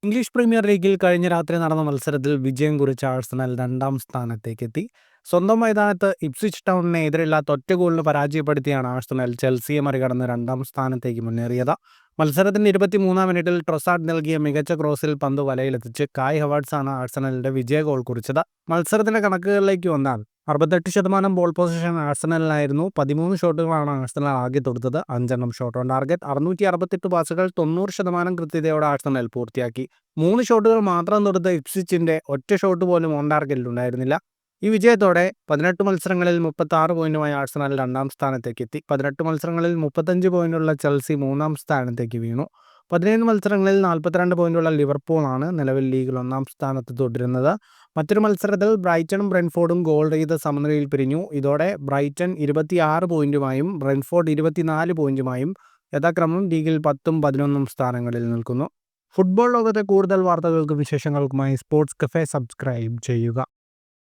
English premier ലീഗിൽ കഴിഞ്ഞ രാത്രി നടന്ന മത്സരത്തിൽ വിജയം കുറിച്ച ആഴ്സണൽ രണ്ടാം സ്ഥാനത്തേക്കെത്തി. സ്വന്തം മൈതാനത്ത് ഇപ്സ്വിച്ച് ടൗണിനെ എതിരില്ലാത്ത ഒറ്റ ഗോളിന് പരാജയപ്പെടുത്തിയാണ് ആഴ്സണൽ ചെൽസിയെ മറികടന്ന് രണ്ടാം സ്ഥാനത്തേക്ക് മുന്നേറിയത്. മത്സരത്തിന്റെ 23-ാം മിനിറ്റിൽ ട്രൊസാർഡ് നൽകിയ മികച്ച ക്രോസിൽ പന്ത് വലയിലെത്തിച്ച് കായ് ഹവാർട്സാണ് ആഴ്സണലിന്റെ വിജയ ഗോൾ കുറിച്ചത്. മത്സരത്തിന്റെ കണക്കുകളിലേക്ക് വന്നാൽ 68% ബോൾ പൊസിഷൻ ആഴ്സണലിനായിരുന്നു. 13 ഷോട്ടുകളാണ് ആഴ്സണൽ ആകെ തൊടുത്തത്. 5 ഷോട്ട് ഓൺ ടാർഗറ്റ്. 668 പാസുകൾ 90% കൃത്യതയോടെ ആഴ്സണൽ പൂർത്തിയാക്കി. 3 ഷോട്ടുകൾ മാത്രം തൊടുത്ത ഇപ്സ്വിച്ചിന്റെ ഒറ്റ ഷോട്ട് പോലും ഓൺ ടാർഗറ്റിൽ ഉണ്ടായിരുന്നില്ല. ഈ വിജയത്തോടെ 18 മത്സരങ്ങളിൽ 36 പോയിന്റുമായി ആഴ്സണൽ രണ്ടാം സ്ഥാനത്തേക്ക് എത്തി. 18 മത്സരങ്ങളിൽ 35 പോയിന്റുള്ള ചെൽസി മൂന്നാം സ്ഥാനത്തേക്ക് വീണു. 17 മത്സരങ്ങളിൽ 42 പോയിന്റുള്ള ലിവർപൂളാണ് നിലവിൽ ലീഗിൽ ഒന്നാം സ്ഥാനത്ത് തുടരുന്നത്. മറ്റൊരു മത്സരത്തിൽ ബ്രൈറ്റണും ബ്രെൻഫോർഡും ഗോൾ രഹിത സമനിലയിൽ പിരിഞ്ഞു. ഇതോടെ ബ്രൈറ്റൺ 26 പോയിന്റുമായും ബ്രെൻഫോർഡ് 24 പോയിന്റുമായും യഥാക്രമം ലീഗിൽ 10ഉം 11ഉം സ്ഥാനങ്ങളിൽ നിൽക്കുന്നു. ഫുട്ബോൾ ലോകത്തെ കൂടുതൽ വാർത്തകൾക്കും വിശേഷങ്ങൾക്കുമായി സ്പോർട്സ് കഫേ സബ്സ്ക്രൈബ് ചെയ്യുക.